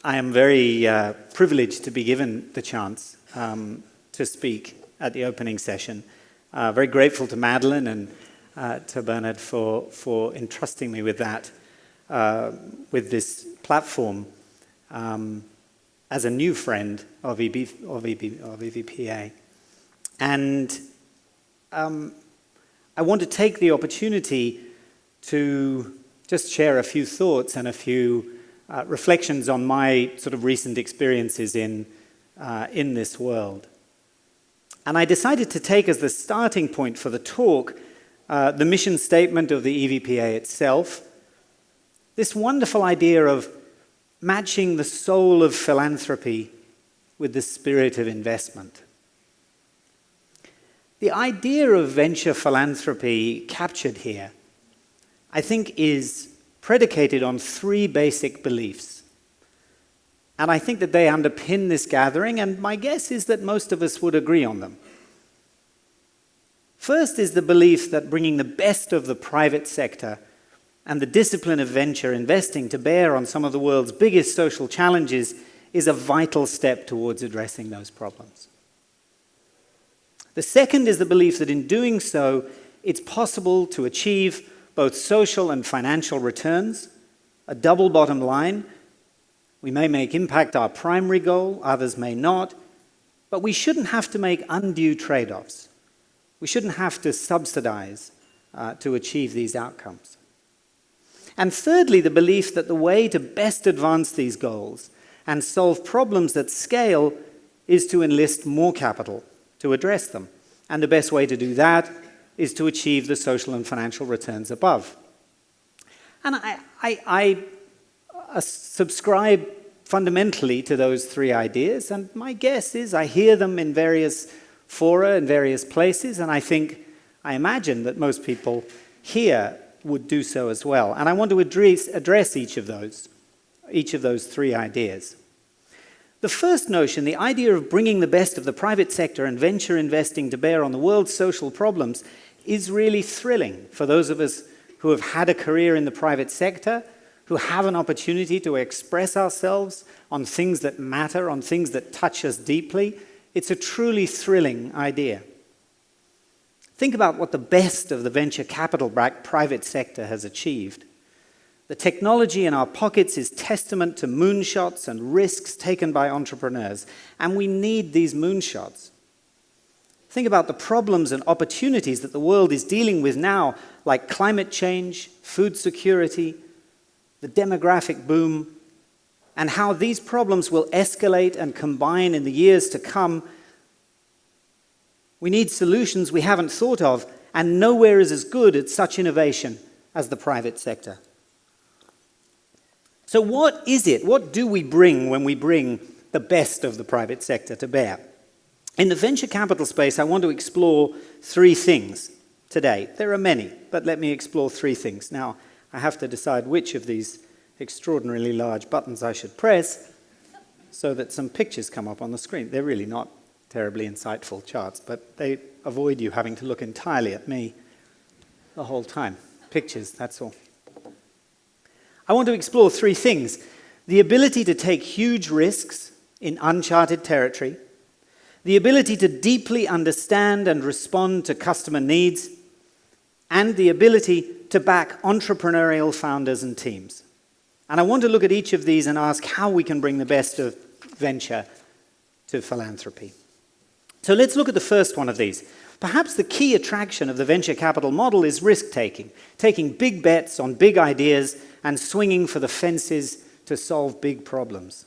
I am very privileged to be given the chance to speak at the opening session. Very grateful to Madeline and to Bernard for entrusting me with that, with this platform as a new friend of EVPA. And I want to take the opportunity to just share a few thoughts and a few reflections on my sort of recent experiences in this world. And I decided to take as the starting point for the talk the mission statement of the EVPA itself, this wonderful idea of matching the soul of philanthropy with the spirit of investment. The idea of venture philanthropy captured here, I think, is predicated on three basic beliefs. And I think that they underpin this gathering, and my guess is that most of us would agree on them. First is the belief that bringing the best of the private sector and the discipline of venture investing to bear on some of the world's biggest social challenges is a vital step towards addressing those problems. The second is the belief that in doing so, it's possible to achieve both social and financial returns, a double bottom line. We may make impact our primary goal, others may not, but we shouldn't have to make undue trade-offs. We shouldn't have to subsidize to achieve these outcomes. And thirdly, the belief that the way to best advance these goals and solve problems at scale is to enlist more capital to address them. And the best way to do that is to achieve the social and financial returns above. And I subscribe fundamentally to those three ideas, and my guess is I hear them in various fora in various places, and I imagine that most people here would do so as well. And I want to address each of those three ideas. The first notion, the idea of bringing the best of the private sector and venture investing to bear on the world's social problems, is really thrilling for those of us who have had a career in the private sector, who have an opportunity to express ourselves on things that matter, on things that touch us deeply. It's a truly thrilling idea. Think about what the best of the venture capital-backed private sector has achieved. The technology in our pockets is testament to moonshots and risks taken by entrepreneurs, and we need these moonshots. Think about the problems and opportunities that the world is dealing with now, like climate change, food security, the demographic boom, and how these problems will escalate and combine in the years to come. We need solutions we haven't thought of, and nowhere is as good at such innovation as the private sector. So what is it? What do we bring when we bring the best of the private sector to bear? In the venture capital space, I want to explore three things today. There are many, but let me explore three things. Now, I have to decide which of these extraordinarily large buttons I should press so that some pictures come up on the screen. They're really not terribly insightful charts, but they avoid you having to look entirely at me the whole time. Pictures, that's all. I want to explore three things: the ability to take huge risks in uncharted territory, the ability to deeply understand and respond to customer needs, and the ability to back entrepreneurial founders and teams. And I want to look at each of these and ask how we can bring the best of venture to philanthropy. So let's look at the first one of these. Perhaps the key attraction of the venture capital model is risk-taking, taking big bets on big ideas and swinging for the fences to solve big problems.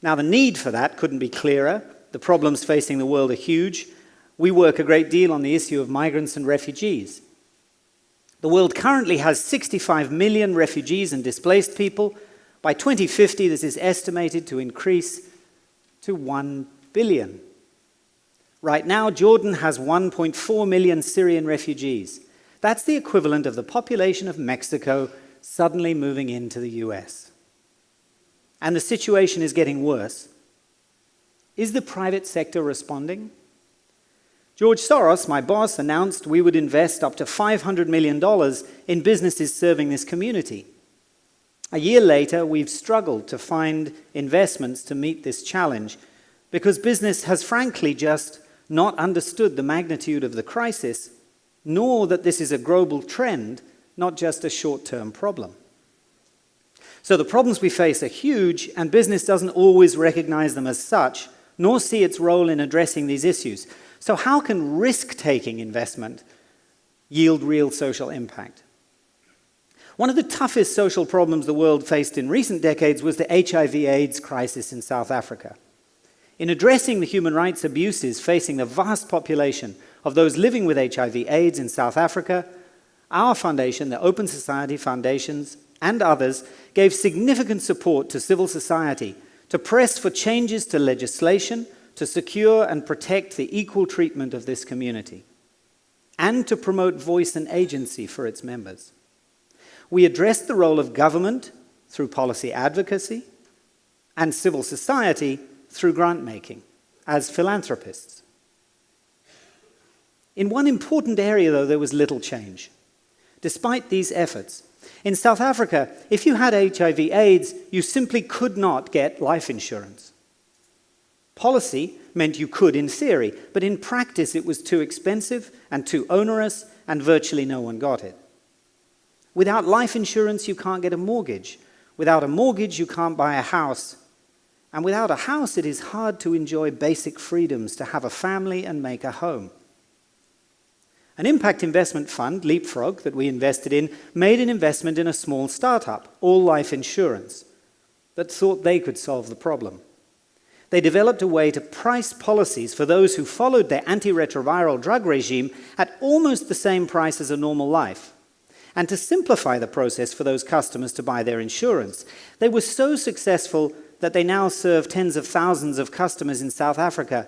Now, the need for that couldn't be clearer. The problems facing the world are huge. We work a great deal on the issue of migrants and refugees. The world currently has 65 million refugees and displaced people. By 2050, this is estimated to increase to 1 billion. Right now, Jordan has 1.4 million Syrian refugees. That's the equivalent of the population of Mexico suddenly moving into the US. And the situation is getting worse. Is the private sector responding? George Soros, my boss, announced we would invest up to $500 million in businesses serving this community. A year later, we've struggled to find investments to meet this challenge because business has frankly just not understood the magnitude of the crisis, nor that this is a global trend, not just a short-term problem. So the problems we face are huge, and business doesn't always recognize them as such, nor see its role in addressing these issues. So how can risk-taking investment yield real social impact? One of the toughest social problems the world faced in recent decades was the HIV/AIDS crisis in South Africa. In addressing the human rights abuses facing the vast population of those living with HIV/AIDS in South Africa, our foundation, the Open Society Foundations, and others gave significant support to civil society to press for changes to legislation to secure and protect the equal treatment of this community, and to promote voice and agency for its members. We addressed the role of government through policy advocacy and civil society through grant-making as philanthropists. In one important area, though, there was little change. Despite these efforts, in South Africa, if you had HIV/AIDS, you simply could not get life insurance. Policy meant you could in theory, but in practice it was too expensive and too onerous, and virtually no one got it. Without life insurance, you can't get a mortgage. Without a mortgage, you can't buy a house. And without a house, it is hard to enjoy basic freedoms, to have a family and make a home. An impact investment fund, Leapfrog, that we invested in, made an investment in a small startup, All Life Insurance, that thought they could solve the problem. They developed a way to price policies for those who followed their antiretroviral drug regime at almost the same price as a normal life, and to simplify the process for those customers to buy their insurance. They were so successful that they now serve tens of thousands of customers in South Africa.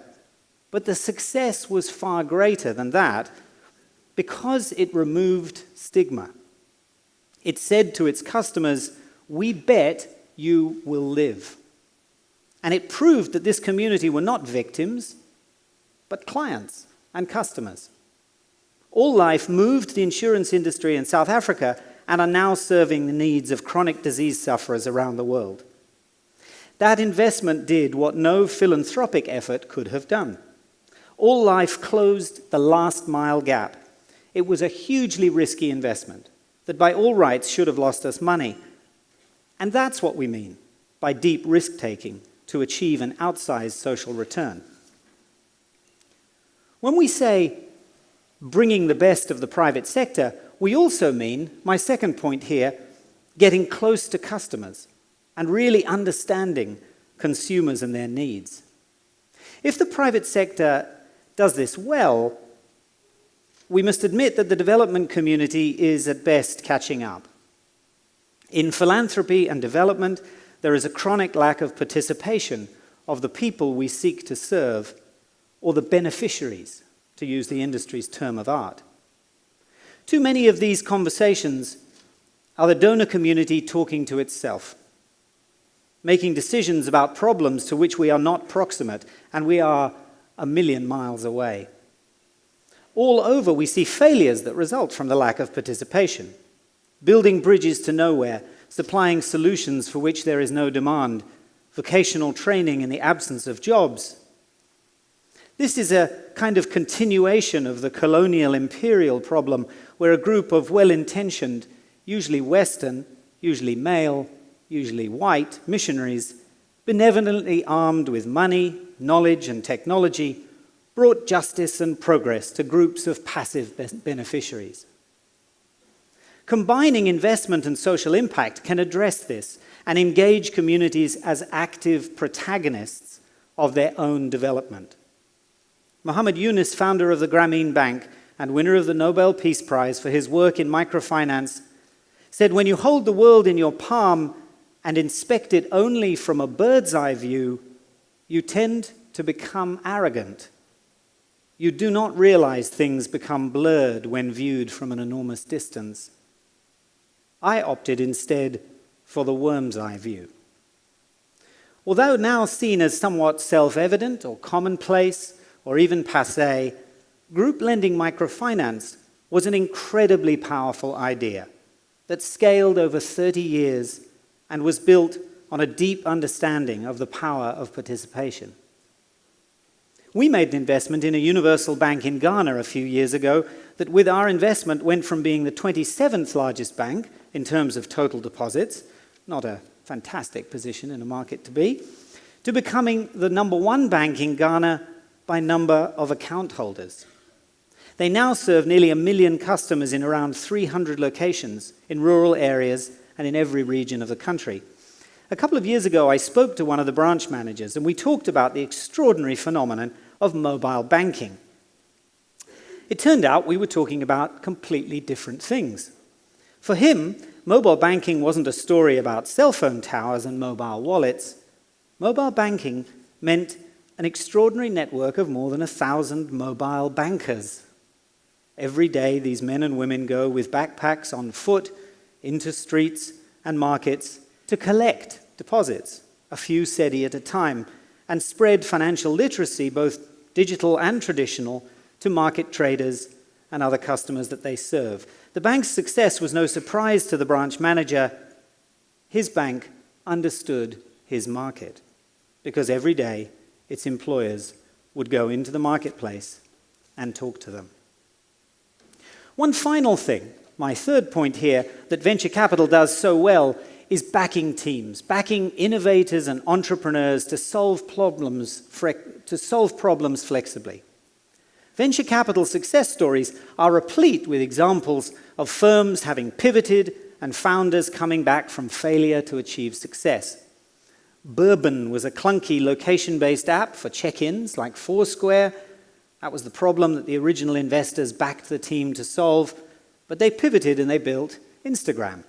But the success was far greater than that because it removed stigma. It said to its customers, "We bet you will live." And it proved that this community were not victims, but clients and customers. All Life moved the insurance industry in South Africa and are now serving the needs of chronic disease sufferers around the world. That investment did what no philanthropic effort could have done. All Life closed the last mile gap. It was a hugely risky investment that by all rights should have lost us money. And that's what we mean by deep risk-taking to achieve an outsized social return. When we say bringing the best of the private sector, we also mean, my second point here, getting close to customers and really understanding consumers and their needs. If the private sector does this well, we must admit that the development community is at best catching up. In philanthropy and development, there is a chronic lack of participation of the people we seek to serve, or the beneficiaries, to use the industry's term of art. Too many of these conversations are the donor community talking to itself, making decisions about problems to which we are not proximate, and we are a million miles away. All over, we see failures that result from the lack of participation. Building bridges to nowhere, supplying solutions for which there is no demand, vocational training in the absence of jobs. This is a kind of continuation of the colonial imperial problem, where a group of well-intentioned, usually Western, usually male, usually white missionaries, benevolently armed with money, knowledge, and technology, brought justice and progress to groups of passive beneficiaries. Combining investment and social impact can address this and engage communities as active protagonists of their own development. Muhammad Yunus, founder of the Grameen Bank and winner of the Nobel Peace Prize for his work in microfinance, said, "When you hold the world in your palm and inspect it only from a bird's eye view, you tend to become arrogant. You do not realize things become blurred when viewed from an enormous distance. I opted instead for the worm's eye view." Although now seen as somewhat self-evident or commonplace or even passé, group lending microfinance was an incredibly powerful idea that scaled over 30 years and was built on a deep understanding of the power of participation. We made an investment in a universal bank in Ghana a few years ago that with our investment went from being the 27th largest bank in terms of total deposits, not a fantastic position in a market to be, to becoming the number one bank in Ghana by number of account holders. They now serve nearly 1 million customers in around 300 locations in rural areas and in every region of the country. A couple of years ago, I spoke to one of the branch managers, and we talked about the extraordinary phenomenon of mobile banking. It turned out we were talking about completely different things. For him, mobile banking wasn't a story about cell phone towers and mobile wallets. Mobile banking meant an extraordinary network of more than 1,000 mobile bankers. Every day, these men and women go with backpacks on foot into streets and markets to collect deposits, a few cedi at a time, and spread financial literacy, both digital and traditional, to market traders and other customers that they serve. The bank's success was no surprise to the branch manager. His bank understood his market because every day its employers would go into the marketplace and talk to them. One final thing, my third point here, that venture capital does so well is backing teams, backing innovators and entrepreneurs to solve problems flexibly. Venture capital success stories are replete with examples of firms having pivoted and founders coming back from failure to achieve success. Bourbon was a clunky location-based app for check-ins like Foursquare. That was the problem that the original investors backed the team to solve, but they pivoted and they built Instagram.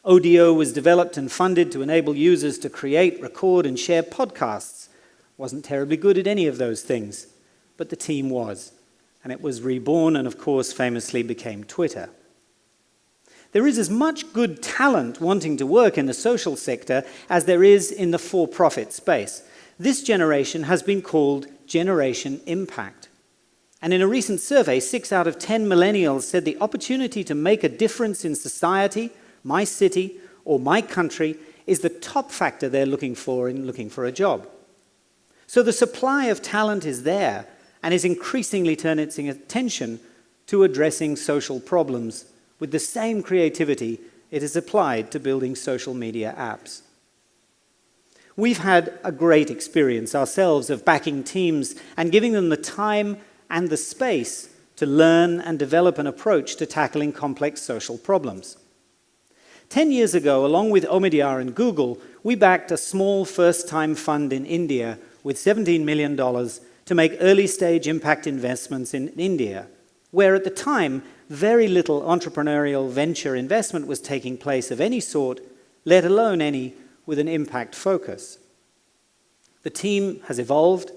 Audio was developed and funded to enable users to create, record, and share podcasts. Wasn't terribly good at any of those things, but the team was. And it was reborn and, of course, famously became Twitter. There is as much good talent wanting to work in the social sector as there is in the for-profit space. This generation has been called Generation Impact. And in a recent survey, 6 out of 10 millennials said the opportunity to make a difference in society, my city, or my country is the top factor they're looking for in looking for a job. So the supply of talent is there and is increasingly turning its attention to addressing social problems with the same creativity it has applied to building social media apps. We've had a great experience ourselves of backing teams and giving them the time and the space to learn and develop an approach to tackling complex social problems. 10 years ago, along with Omidyar and Google, we backed a small first-time fund in India with $17 million to make early-stage impact investments in India, where at the time, very little entrepreneurial venture investment was taking place of any sort, let alone any with an impact focus. The team has evolved,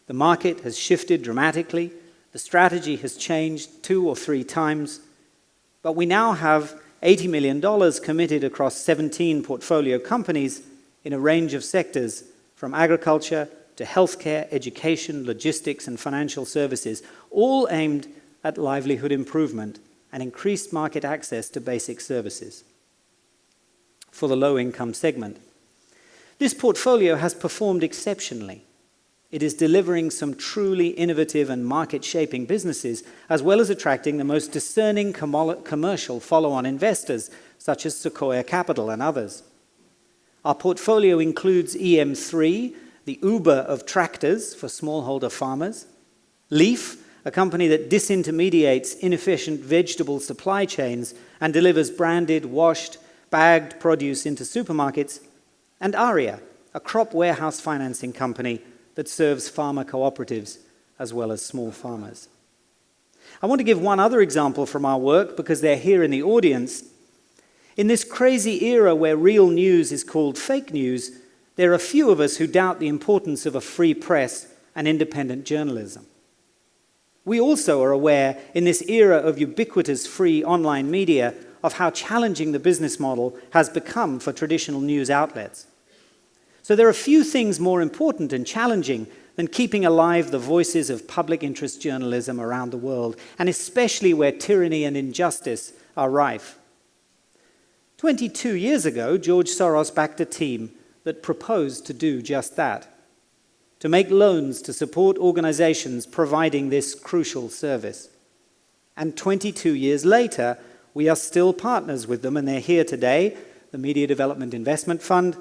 the market has shifted dramatically, the strategy has changed 2 or 3 times, but we now have $80 million committed across 17 portfolio companies in a range of sectors, from agriculture to healthcare, education, logistics, and financial services, all aimed at livelihood improvement and increased market access to basic services for the low-income segment. This portfolio has performed exceptionally. It is delivering some truly innovative and market-shaping businesses, as well as attracting the most discerning commercial follow-on investors, such as Sequoia Capital and others. Our portfolio includes EM3, the Uber of tractors for smallholder farmers; Leaf, a company that disintermediates inefficient vegetable supply chains and delivers branded, washed, bagged produce into supermarkets; and Aria, a crop warehouse financing company that serves farmer cooperatives as well as small farmers. I want to give one other example from our work because they're here in the audience. In this crazy era where real news is called fake news, there are few of us who doubt the importance of a free press and independent journalism. We also are aware, in this era of ubiquitous free online media, of how challenging the business model has become for traditional news outlets. So there are few things more important and challenging than keeping alive the voices of public interest journalism around the world, and especially where tyranny and injustice are rife. 22 years ago, George Soros backed a team that proposed to do just that, to make loans to support organizations providing this crucial service. And 22 years later, we are still partners with them, and they're here today, the Media Development Investment Fund.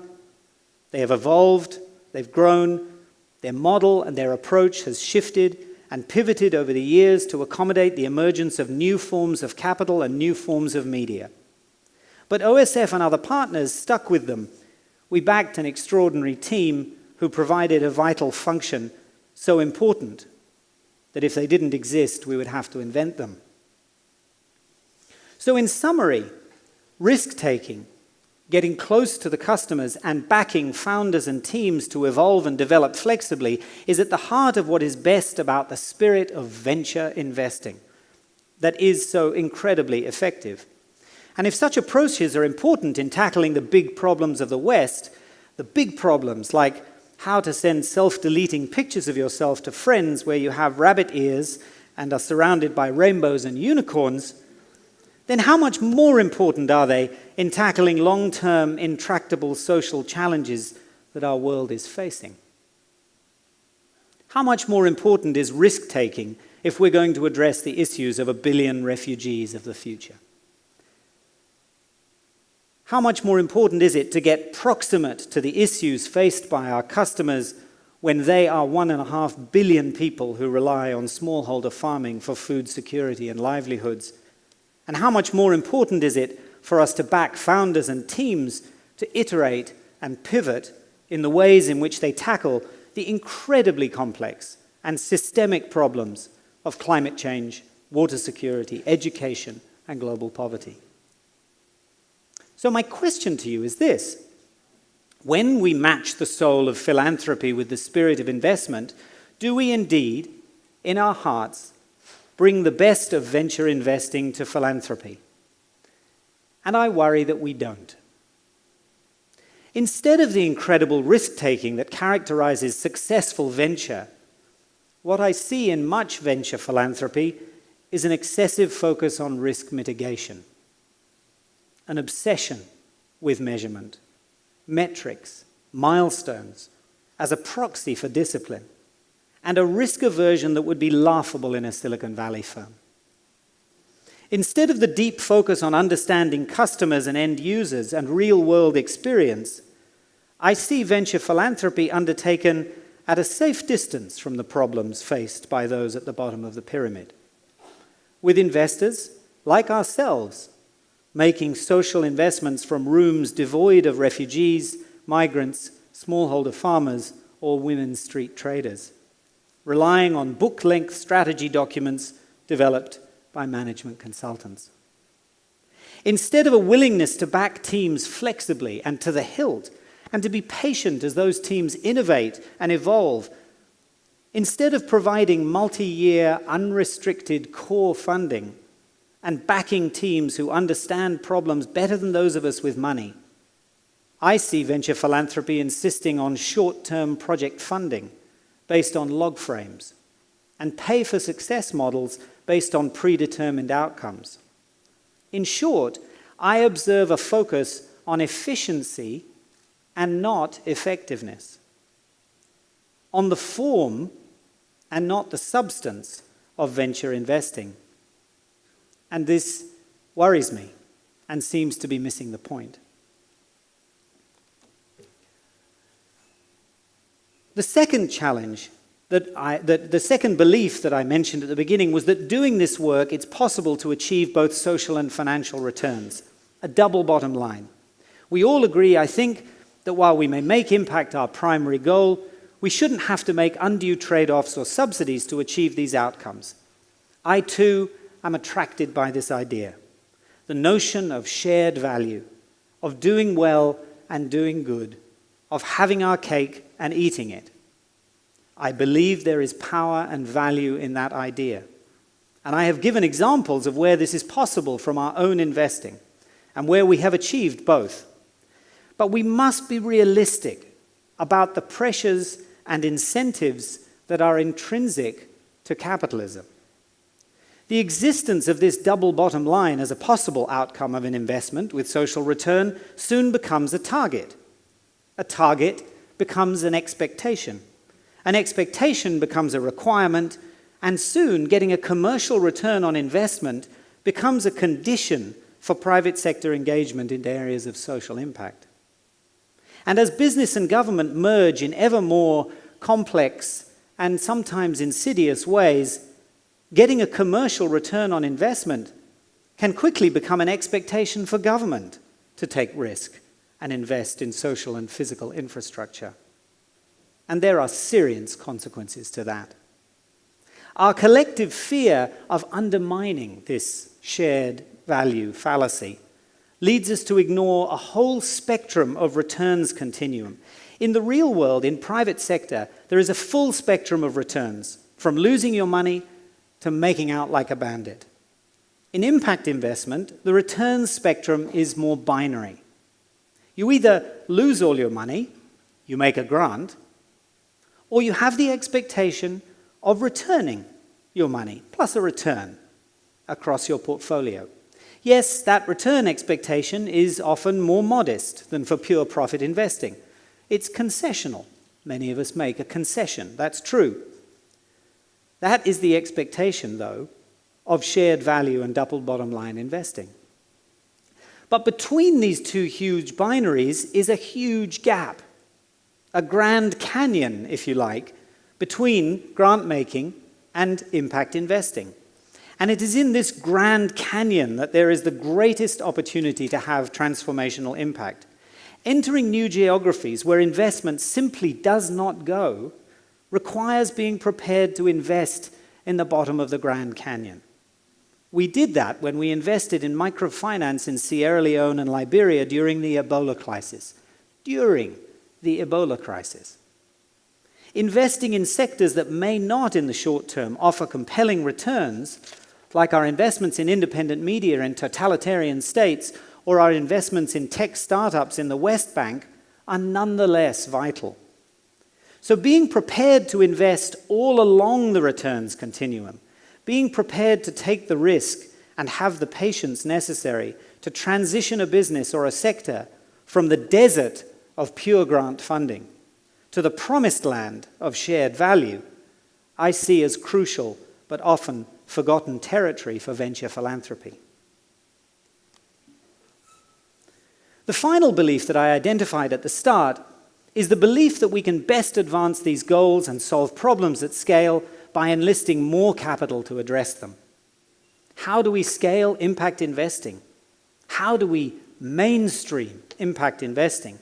They have evolved, they've grown, their model and their approach has shifted and pivoted over the years to accommodate the emergence of new forms of capital and new forms of media. But OSF and other partners stuck with them. We backed an extraordinary team who provided a vital function so important that if they didn't exist, we would have to invent them. So in summary, risk-taking, getting close to the customers and backing founders and teams to evolve and develop flexibly is at the heart of what is best about the spirit of venture investing that is so incredibly effective. And if such approaches are important in tackling the big problems of the West, the big problems like how to send self-deleting pictures of yourself to friends where you have rabbit ears and are surrounded by rainbows and unicorns, then how much more important are they in tackling long-term, intractable social challenges that our world is facing? How much more important is risk-taking if we're going to address the issues of 1 billion refugees of the future? How much more important is it to get proximate to the issues faced by our customers when they are 1.5 billion people who rely on smallholder farming for food security and livelihoods? And how much more important is it for us to back founders and teams to iterate and pivot in the ways in which they tackle the incredibly complex and systemic problems of climate change, water security, education, and global poverty? So my question to you is this: when we match the soul of philanthropy with the spirit of investment, do we indeed, in our hearts, bring the best of venture investing to philanthropy? And I worry that we don't. Instead of the incredible risk-taking that characterizes successful venture, what I see in much venture philanthropy is an excessive focus on risk mitigation, an obsession with measurement, metrics, milestones, as a proxy for discipline, and a risk aversion that would be laughable in a Silicon Valley firm. Instead of the deep focus on understanding customers and end users and real-world experience, I see venture philanthropy undertaken at a safe distance from the problems faced by those at the bottom of the pyramid, with investors like ourselves making social investments from rooms devoid of refugees, migrants, smallholder farmers, or women's street traders, relying on book-length strategy documents developed by management consultants. Instead of a willingness to back teams flexibly and to the hilt, and to be patient as those teams innovate and evolve, instead of providing multi-year, unrestricted core funding and backing teams who understand problems better than those of us with money, I see venture philanthropy insisting on short-term project funding based on log frames and pay-for-success models based on predetermined outcomes. In short, I observe a focus on efficiency and not effectiveness, on the form and not the substance of venture investing. And this worries me and seems to be missing the point. The second challenge, the second belief that I mentioned at the beginning was that doing this work, it's possible to achieve both social and financial returns, a double bottom line. We all agree, I think, that while we may make impact our primary goal, we shouldn't have to make undue trade-offs or subsidies to achieve these outcomes. I, too, am attracted by this idea, the notion of shared value, of doing well and doing good, of having our cake and eating it. I believe there is power and value in that idea. And I have given examples of where this is possible from our own investing and where we have achieved both. But we must be realistic about the pressures and incentives that are intrinsic to capitalism. The existence of this double bottom line as a possible outcome of an investment with social return soon becomes a target. A target becomes an expectation. An expectation becomes a requirement, and soon getting a commercial return on investment becomes a condition for private sector engagement in areas of social impact. And as business and government merge in ever more complex and sometimes insidious ways, getting a commercial return on investment can quickly become an expectation for government to take risk and invest in social and physical infrastructure. And there are serious consequences to that. Our collective fear of undermining this shared value fallacy leads us to ignore a whole spectrum of returns continuum. In the real world, in private sector, there is a full spectrum of returns, from losing your money to making out like a bandit. In impact investment, the returns spectrum is more binary. You either lose all your money, you make a grant, or you have the expectation of returning your money, plus a return across your portfolio. Yes, that return expectation is often more modest than for pure profit investing. It's concessional. Many of us make a concession. That's true. That is the expectation, though, of shared value and double bottom line investing. But between these two huge binaries is a huge gap, a Grand Canyon, if you like, between grant making and impact investing. And it is in this Grand Canyon that there is the greatest opportunity to have transformational impact. Entering new geographies where investment simply does not go requires being prepared to invest in the bottom of the Grand Canyon. We did that when we invested in microfinance in Sierra Leone and Liberia during the Ebola crisis. Investing in sectors that may not in the short term offer compelling returns, like our investments in independent media in totalitarian states or our investments in tech startups in the West Bank, are nonetheless vital. So being prepared to invest all along the returns continuum, being prepared to take the risk and have the patience necessary to transition a business or a sector from the desert of pure grant funding to the promised land of shared value, I see as crucial but often forgotten territory for venture philanthropy. The final belief that I identified at the start is the belief that we can best advance these goals and solve problems at scale by enlisting more capital to address them. How do we scale impact investing? How do we mainstream impact investing?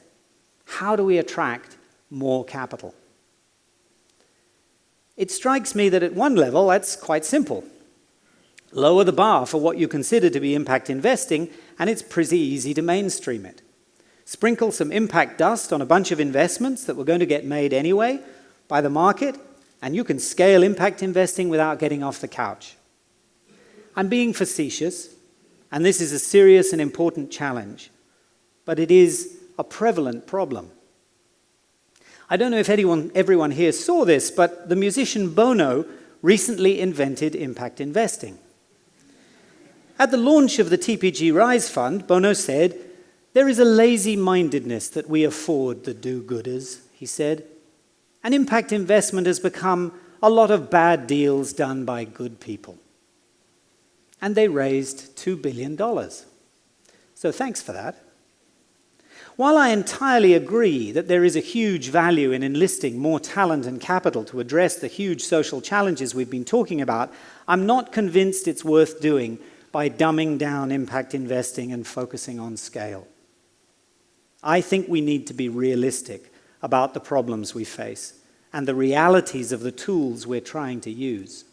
How do we attract more capital? It strikes me that at one level that's quite simple. Lower the bar for what you consider to be impact investing, and it's pretty easy to mainstream it. Sprinkle some impact dust on a bunch of investments that were going to get made anyway by the market, and you can scale impact investing without getting off the couch. I'm being facetious, and this is a serious and important challenge, but it is a prevalent problem. I don't know if everyone here saw this, but the musician Bono recently invented impact investing. At the launch of the TPG Rise Fund, Bono said, "There is a lazy-mindedness that we afford the do-gooders," he said. "And impact investment has become a lot of bad deals done by good people." And they raised $2 billion. So thanks for that. While I entirely agree that there is a huge value in enlisting more talent and capital to address the huge social challenges we've been talking about, I'm not convinced it's worth doing by dumbing down impact investing and focusing on scale. I think we need to be realistic about the problems we face and the realities of the tools we're trying to use.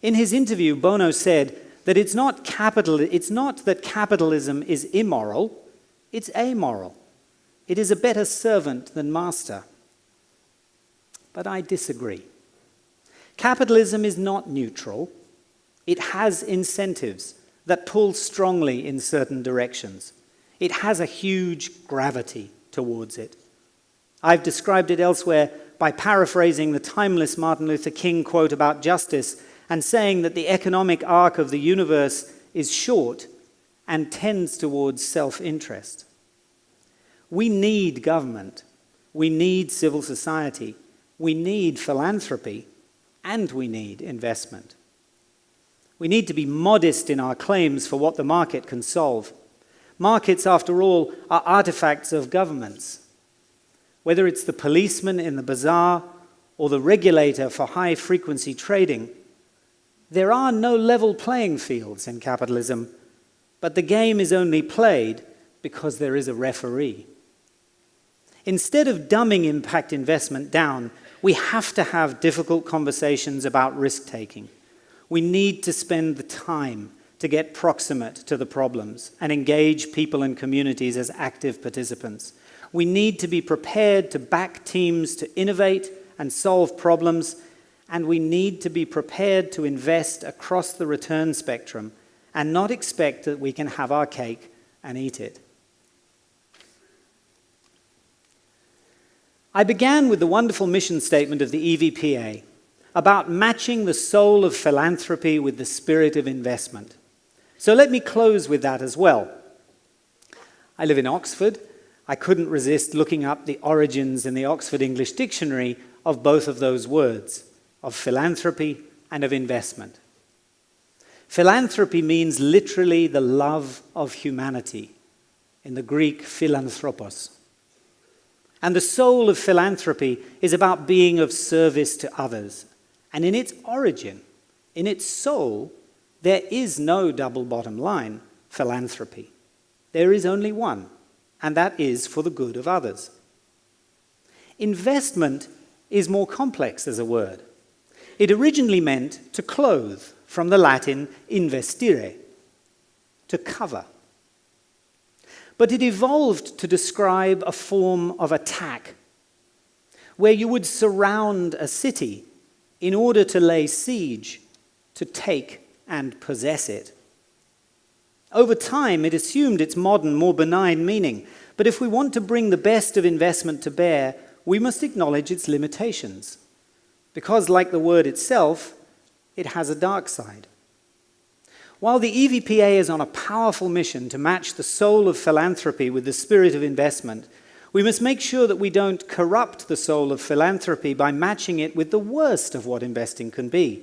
In his interview, Bono said that it's not that capitalism is immoral, it's amoral. It is a better servant than master. But I disagree. Capitalism is not neutral. It has incentives that pull strongly in certain directions. It has a huge gravity towards it. I've described it elsewhere by paraphrasing the timeless Martin Luther King quote about justice and saying that the economic arc of the universe is short and tends towards self-interest. We need government, we need civil society, we need philanthropy, and we need investment. We need to be modest in our claims for what the market can solve. Markets, after all, are artifacts of governments. Whether it's the policeman in the bazaar or the regulator for high-frequency trading, there are no level playing fields in capitalism, but the game is only played because there is a referee. Instead of dumbing impact investment down, we have to have difficult conversations about risk-taking. We need to spend the time to get proximate to the problems and engage people and communities as active participants. We need to be prepared to back teams to innovate and solve problems, and we need to be prepared to invest across the return spectrum and not expect that we can have our cake and eat it. I began with the wonderful mission statement of the EVPA about matching the soul of philanthropy with the spirit of investment. So let me close with that as well. I live in Oxford. I couldn't resist looking up the origins in the Oxford English Dictionary of both of those words, of philanthropy and of investment. Philanthropy means literally the love of humanity, in the Greek philanthropos. And the soul of philanthropy is about being of service to others. And in its origin, in its soul, there is no double bottom line, philanthropy. There is only one, and that is for the good of others. Investment is more complex as a word. It originally meant to clothe, from the Latin investire, to cover. But it evolved to describe a form of attack, where you would surround a city in order to lay siege, to take and possess it. Over time, it assumed its modern, more benign meaning. But if we want to bring the best of investment to bear, we must acknowledge its limitations. Because, like the word itself, it has a dark side. While the EVPA is on a powerful mission to match the soul of philanthropy with the spirit of investment, we must make sure that we don't corrupt the soul of philanthropy by matching it with the worst of what investing can be.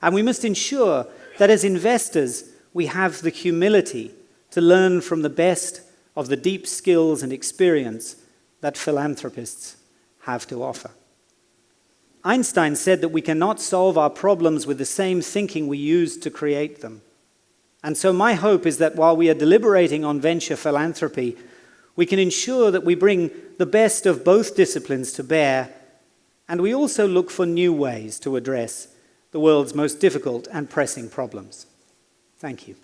And we must ensure that as investors, we have the humility to learn from the best of the deep skills and experience that philanthropists have to offer. Einstein said that we cannot solve our problems with the same thinking we used to create them. And so my hope is that while we are deliberating on venture philanthropy, we can ensure that we bring the best of both disciplines to bear, and we also look for new ways to address the world's most difficult and pressing problems. Thank you.